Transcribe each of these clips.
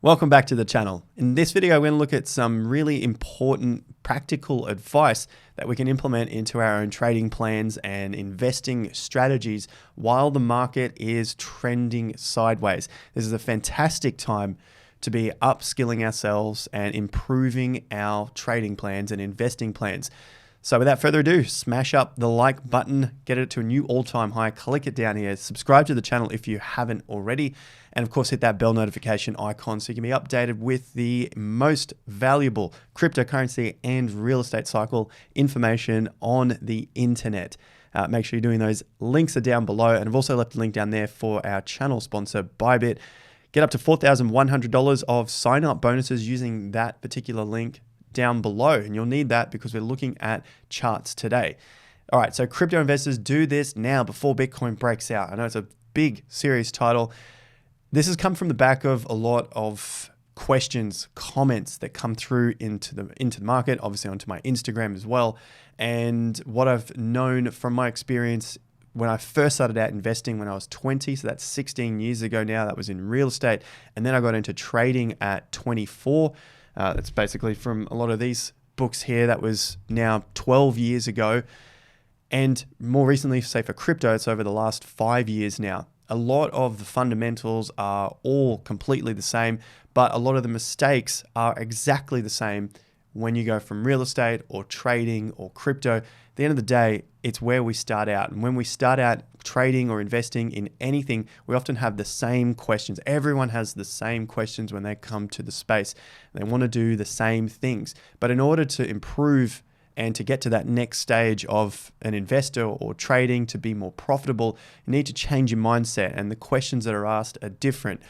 Welcome back to the channel. In this video, we're going to look at some really important practical advice that we can implement into our own trading plans and investing strategies while the market is trending sideways. This is a fantastic time to be upskilling ourselves and improving our trading plans and investing plans. So without further ado, smash up the like button, get it to a new all-time high, click it down here, subscribe to the channel if you haven't already, and of course hit that bell notification icon so you can be updated with the most valuable cryptocurrency and real estate cycle information on the internet. Make sure you're doing those. Links are down below, and I've also left a link down there for our channel sponsor, Bybit. Get up to $4,100 of sign-up bonuses using that particular link down below, and you'll need that because we're looking at charts today. All right, so crypto investors, do this now before Bitcoin breaks out. I know it's a big, serious title. This has come from the back of a lot of questions, comments that come through into the market, obviously onto my Instagram as well. And what I've known from my experience when I first started out investing when I was 20, so that's 16 years ago now, that was in real estate. And then I got into trading at 24. That's basically from a lot of these books here. That was now 12 years ago. And more recently, say for crypto, it's over the last 5 years now. A lot of the fundamentals are all completely the same, but a lot of the mistakes are exactly the same when you go from real estate or trading or crypto. At the end of the day, it's where we start out. And when we start out trading or investing in anything, we often have the same questions. Everyone has the same questions when they come to the space. They want to do the same things. But in order to improve and to get to that next stage of an investor or trading to be more profitable, you need to change your mindset. And the questions that are asked are different.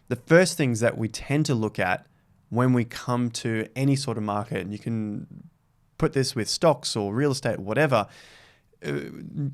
The first things that we tend to look at when we come to any sort of market, and you can put this with stocks or real estate, whatever,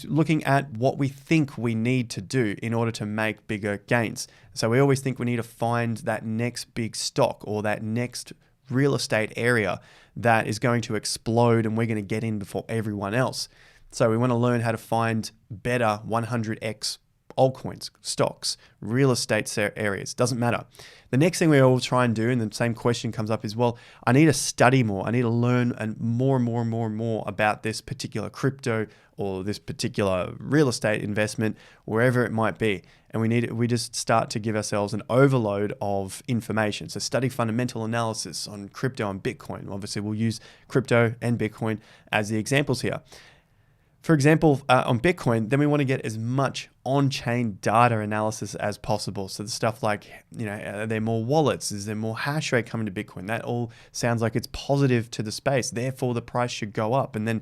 looking at what we think we need to do in order to make bigger gains. So we always think we need to find that next big stock or that next real estate area that is going to explode and we're going to get in before everyone else. So we want to learn how to find better 100x altcoins, stocks, real estate areas, doesn't matter. The next thing we all try and do, and the same question comes up is, well, I need to study more. I need to learn more about this particular crypto or this particular real estate investment, wherever it might be. And we just start to give ourselves an overload of information. So study fundamental analysis on crypto and Bitcoin. Obviously, we'll use crypto and Bitcoin as the examples here. For example, on Bitcoin, then we want to get as much on-chain data analysis as possible. So the stuff like, are there more wallets? Is there more hash rate coming to Bitcoin? That all sounds like it's positive to the space. Therefore, the price should go up. And then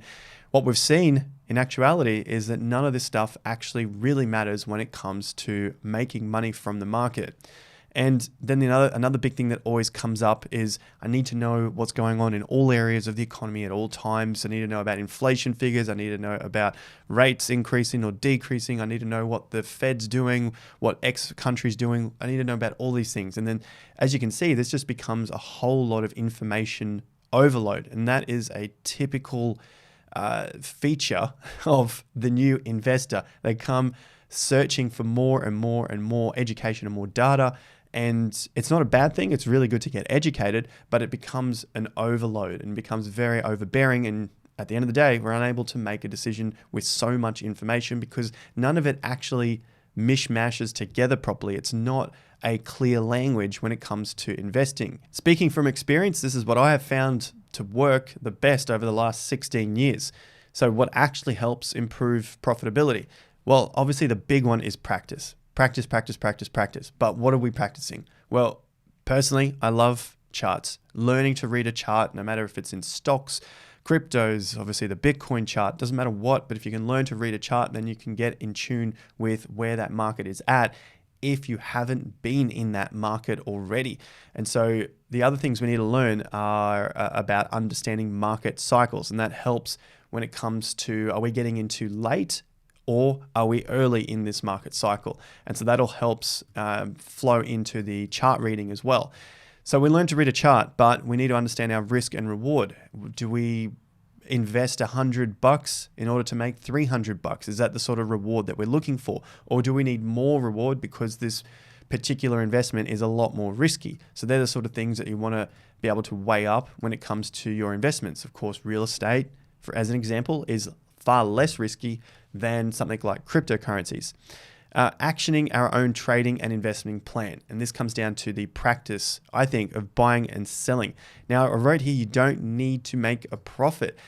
what we've seen in actuality is that none of this stuff actually really matters when it comes to making money from the market. And then another big thing that always comes up is I need to know what's going on in all areas of the economy at all times. I need to know about inflation figures. I need to know about rates increasing or decreasing. I need to know what the Fed's doing, what X country's doing. I need to know about all these things. And then as you can see, this just becomes a whole lot of information overload. And that is a typical feature of the new investor. They come searching for more and more and more education and more data. And it's not a bad thing. It's really good to get educated, but it becomes an overload and becomes very overbearing. And at the end of the day, we're unable to make a decision with so much information because none of it actually mishmashes together properly. It's not a clear language when it comes to investing. Speaking from experience, this is what I have found to work the best over the last 16 years. So what actually helps improve profitability? Well, obviously the big one is practice. Practice. But what are we practicing? Well, personally, I love charts. Learning to read a chart, no matter if it's in stocks, cryptos, obviously the Bitcoin chart, doesn't matter what, but if you can learn to read a chart, then you can get in tune with where that market is at if you haven't been in that market already. And so the other things we need to learn are about understanding market cycles. And that helps when it comes to, are we getting into late or are we early in this market cycle? And so that'll helps flow into the chart reading as well. So we learn to read a chart, but we need to understand our risk and reward. Do we invest $100 in order to make $300? Is that the sort of reward that we're looking for? Or do we need more reward because this particular investment is a lot more risky. So they're the sort of things that you want to be able to weigh up when it comes to your investments. Of course, real estate, as an example, is far less risky than something like cryptocurrencies. Actioning our own trading and investing plan. And this comes down to the practice, I think, of buying and selling. Now, I wrote here, you don't need to make a profit.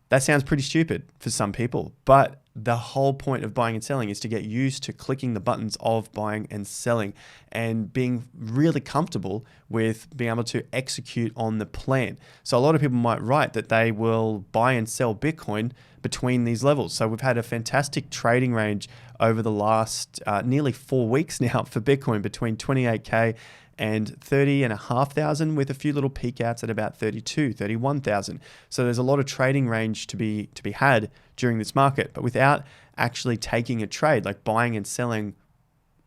That sounds pretty stupid for some people, but the whole point of buying and selling is to get used to clicking the buttons of buying and selling and being really comfortable with being able to execute on the plan. So a lot of people might write that they will buy and sell Bitcoin between these levels. So we've had a fantastic trading range over the last nearly 4 weeks now for Bitcoin between 28K and 30,500 with a few little peak outs at about 32, 31,000. So there's a lot of trading range to be had during this market, but without actually taking a trade, like buying and selling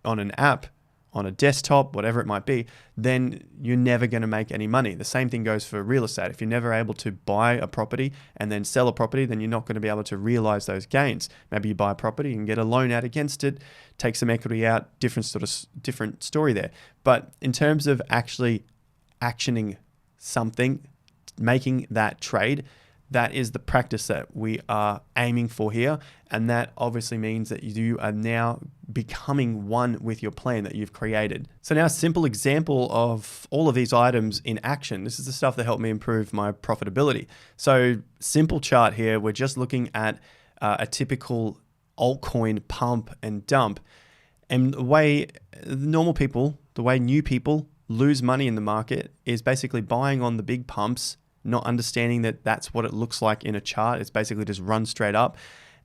on an app, on a desktop, whatever it might be, then you're never going to make any money. The same thing goes for real estate. If you're never able to buy a property and then sell a property, then you're not going to be able to realize those gains. Maybe you buy a property and get a loan out against it, take some equity out, different story there. But in terms of actually actioning something, making that trade, that is the practice that we are aiming for here. And that obviously means that you are now becoming one with your plan that you've created. So now a simple example of all of these items in action. This is the stuff that helped me improve my profitability. So simple chart here. We're just looking at a typical altcoin pump and dump. And the way normal people, the way new people lose money in the market is basically buying on the big pumps, not understanding that that's what it looks like in a chart. It's basically just run straight up.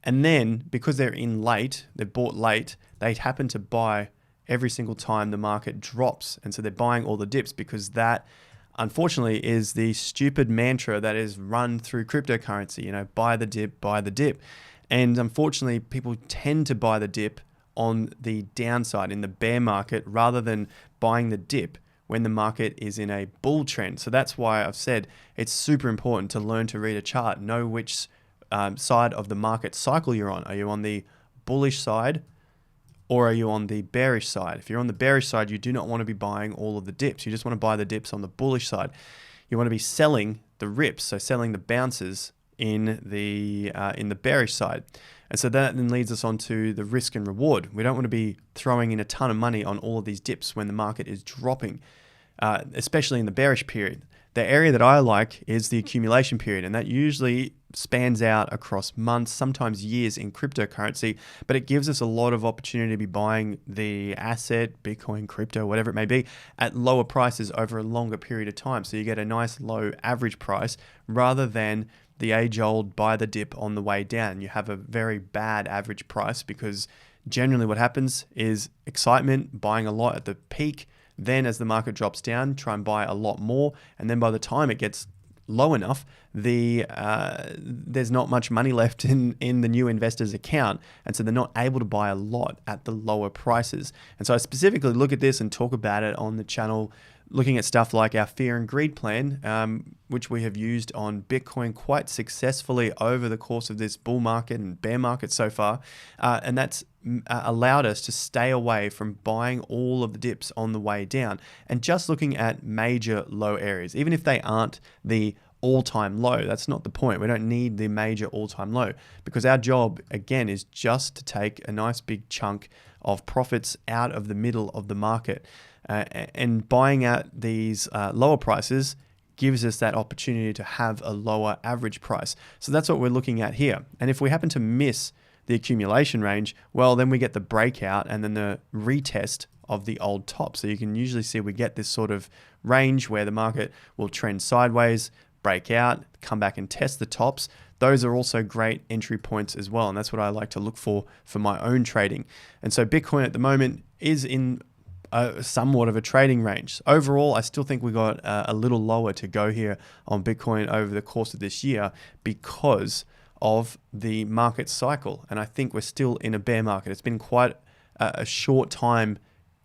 And then because they're in late, they're bought late, they happen to buy every single time the market drops. And so they're buying all the dips because that, unfortunately, is the stupid mantra that is run through cryptocurrency, buy the dip, buy the dip. And unfortunately, people tend to buy the dip on the downside in the bear market rather than buying the dip when the market is in a bull trend. So that's why I've said it's super important to learn to read a chart, know which side of the market cycle you're on. Are you on the bullish side or are you on the bearish side? If you're on the bearish side, you do not want to be buying all of the dips. You just want to buy the dips on the bullish side. You want to be selling the rips, so selling the bounces in the bearish side. And so that then leads us on to the risk and reward. We don't want to be throwing in a ton of money on all of these dips when the market is dropping, especially in the bearish period. The area that I like is the accumulation period, and that usually spans out across months, sometimes years in cryptocurrency, but it gives us a lot of opportunity to be buying the asset, Bitcoin, crypto, whatever it may be, at lower prices over a longer period of time. So you get a nice low average price rather than the age-old buy the dip on the way down. You have a very bad average price because generally what happens is excitement, buying a lot at the peak, then as the market drops down, try and buy a lot more, and then by the time it gets low enough, there's not much money left in the new investor's account, and so they're not able to buy a lot at the lower prices. And so I specifically look at this and talk about it on the channel, looking at stuff like our fear and greed plan, which we have used on Bitcoin quite successfully over the course of this bull market and bear market so far. And that's allowed us to stay away from buying all of the dips on the way down and just looking at major low areas, even if they aren't the all-time low. That's not the point. We don't need the major all-time low because our job, again, is just to take a nice big chunk of profits out of the middle of the market. And buying at these lower prices gives us that opportunity to have a lower average price. So that's what we're looking at here. And if we happen to miss the accumulation range, well, then we get the breakout and then the retest of the old top. So you can usually see we get this sort of range where the market will trend sideways, break out, come back and test the tops. Those are also great entry points as well. And that's what I like to look for my own trading. And so Bitcoin at the moment is in somewhat of a trading range. Overall, I still think we got a little lower to go here on Bitcoin over the course of this year because of the market cycle. And I think we're still in a bear market. It's been quite a short time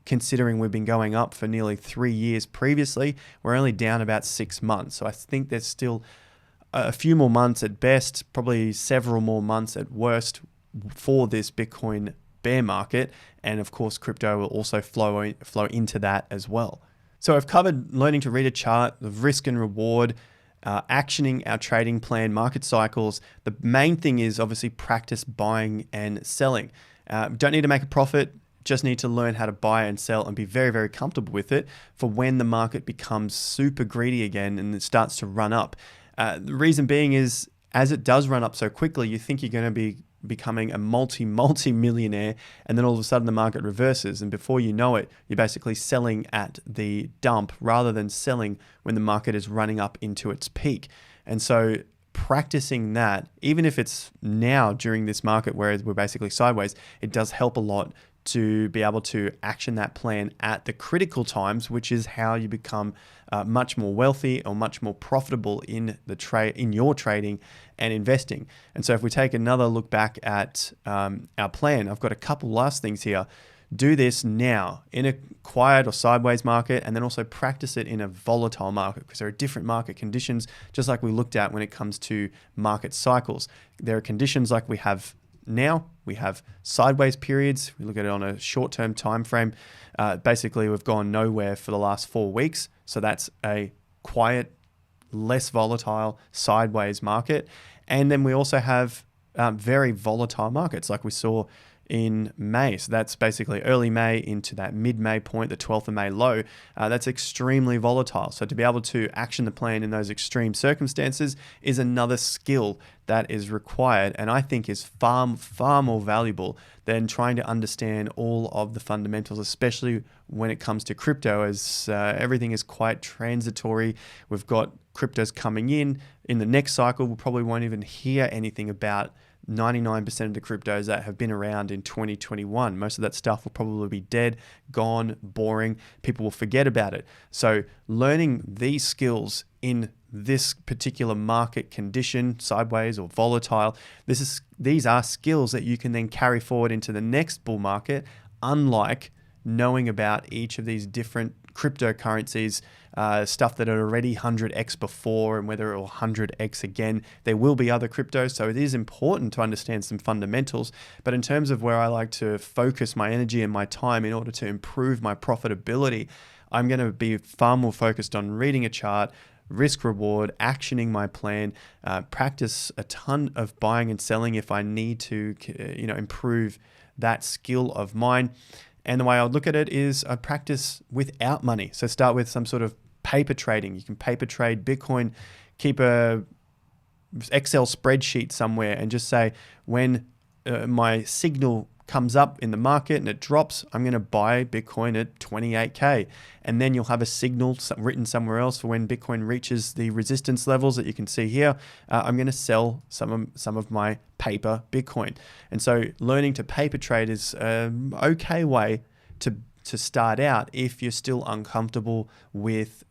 considering we've been going up for nearly 3 years previously. We're only down about 6 months. So I think there's still a few more months at best, probably several more months at worst for this Bitcoin bear market. And of course, crypto will also flow into that as well. So I've covered learning to read a chart, the risk and reward, actioning our trading plan, market cycles. The main thing is obviously practice buying and selling. Don't need to make a profit, just need to learn how to buy and sell and be very, very comfortable with it for when the market becomes super greedy again and it starts to run up. The reason being is, as it does run up so quickly, you think you're going to be becoming a multi-millionaire, and then all of a sudden the market reverses, and before you know it, you're basically selling at the dump rather than selling when the market is running up into its peak. And so practicing that, even if it's now during this market where we're basically sideways, it does help a lot to be able to action that plan at the critical times, which is how you become much more wealthy or much more profitable in your trading and investing. And so if we take another look back at our plan, I've got a couple last things here. Do this now in a quiet or sideways market, and then also practice it in a volatile market, because there are different market conditions, just like we looked at when it comes to market cycles. There are conditions like we have now. We have sideways periods. We look at it on a short-term time frame. Basically, we've gone nowhere for the last 4 weeks. So that's a quiet, less volatile, sideways market. And then we also have very volatile markets like we saw in May. So that's basically early May into that mid-May point, the 12th of May low. That's extremely volatile. So to be able to action the plan in those extreme circumstances is another skill that is required, and I think is far, far more valuable than trying to understand all of the fundamentals, especially when it comes to crypto, as everything is quite transitory. We've got cryptos coming in the next cycle. We probably won't even hear anything about 99% of the cryptos that have been around in 2021. Most of that stuff will probably be dead, gone, boring. People will forget about it. So learning these skills in this particular market condition, sideways or volatile, these are skills that you can then carry forward into the next bull market, unlike knowing about each of these different cryptocurrencies, stuff that are already 100x before, and whether it will 100x again. There will be other cryptos, so it is important to understand some fundamentals. But in terms of where I like to focus my energy and my time in order to improve my profitability, I'm going to be far more focused on reading a chart, risk reward, actioning my plan, practice a ton of buying and selling if I need to, improve that skill of mine. And the way I would look at it is I practice without money. So start with some sort of paper trading. You can paper trade Bitcoin, keep a Excel spreadsheet somewhere, and just say, when my signal comes up in the market and it drops, I'm going to buy Bitcoin at 28K. And then you'll have a signal written somewhere else for when Bitcoin reaches the resistance levels that you can see here. I'm going to sell some of my paper Bitcoin. And so learning to paper trade is an okay way to start out if you're still uncomfortable with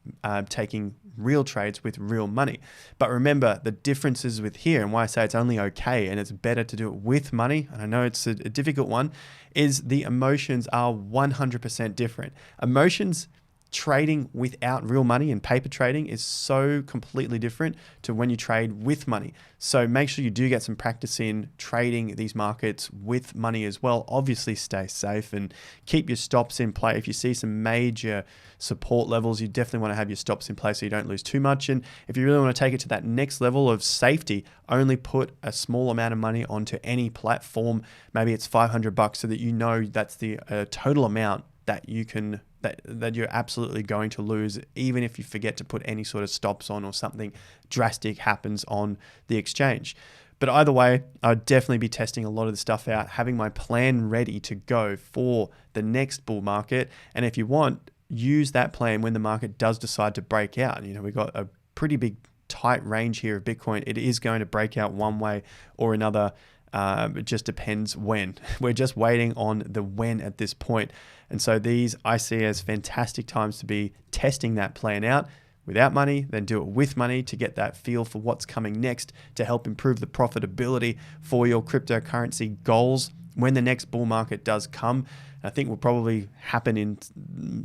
taking real trades with real money. But remember, the differences with here, and why I say it's only okay and it's better to do it with money, and I know it's a difficult one, is the emotions are 100% different. Emotions trading without real money and paper trading is so completely different to when you trade with money. So make sure you do get some practice in trading these markets with money as well. Obviously stay safe and keep your stops in play. If you see some major support levels, you definitely want to have your stops in place so you don't lose too much. And if you really want to take it to that next level of safety, only put a small amount of money onto any platform. Maybe it's $500 so that you know that's the total amount that you can that you're absolutely going to lose, even if you forget to put any sort of stops on or something drastic happens on the exchange. But either way, I'd definitely be testing a lot of the stuff out, having my plan ready to go for the next bull market. And if you want, use that plan when the market does decide to break out. We've got a pretty big tight range here of Bitcoin. It is going to break out one way or another. It just depends when. We're just waiting on the when at this point. And so these I see as fantastic times to be testing that plan out without money, then do it with money to get that feel for what's coming next to help improve the profitability for your cryptocurrency goals when the next bull market does come. I think will probably happen in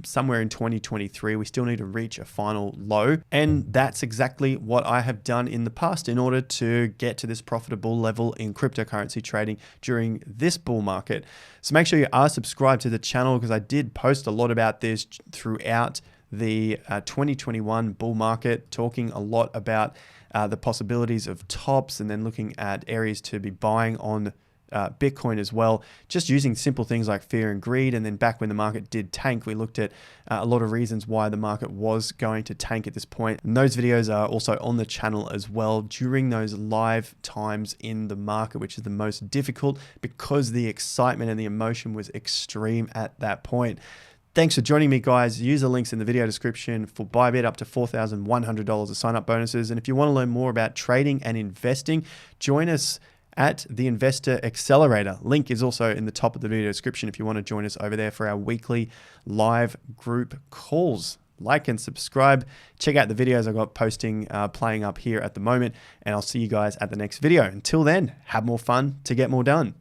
somewhere in 2023. We still need to reach a final low. And that's exactly what I have done in the past in order to get to this profitable level in cryptocurrency trading during this bull market. So make sure you are subscribed to the channel, because I did post a lot about this throughout the 2021 bull market, talking a lot about the possibilities of tops, and then looking at areas to be buying on Bitcoin as well, just using simple things like fear and greed. And then back when the market did tank, we looked at a lot of reasons why the market was going to tank at this point. And those videos are also on the channel as well during those live times in the market, which is the most difficult because the excitement and the emotion was extreme at that point. Thanks for joining me, guys. Use the links in the video description for Bybit up to $4,100 of sign-up bonuses. And if you want to learn more about trading and investing, join us at the Investor Accelerator. Link is also in the top of the video description if you want to join us over there for our weekly live group calls. Like and subscribe. Check out the videos I've got playing up here at the moment, and I'll see you guys at the next video. Until then, have more fun to get more done.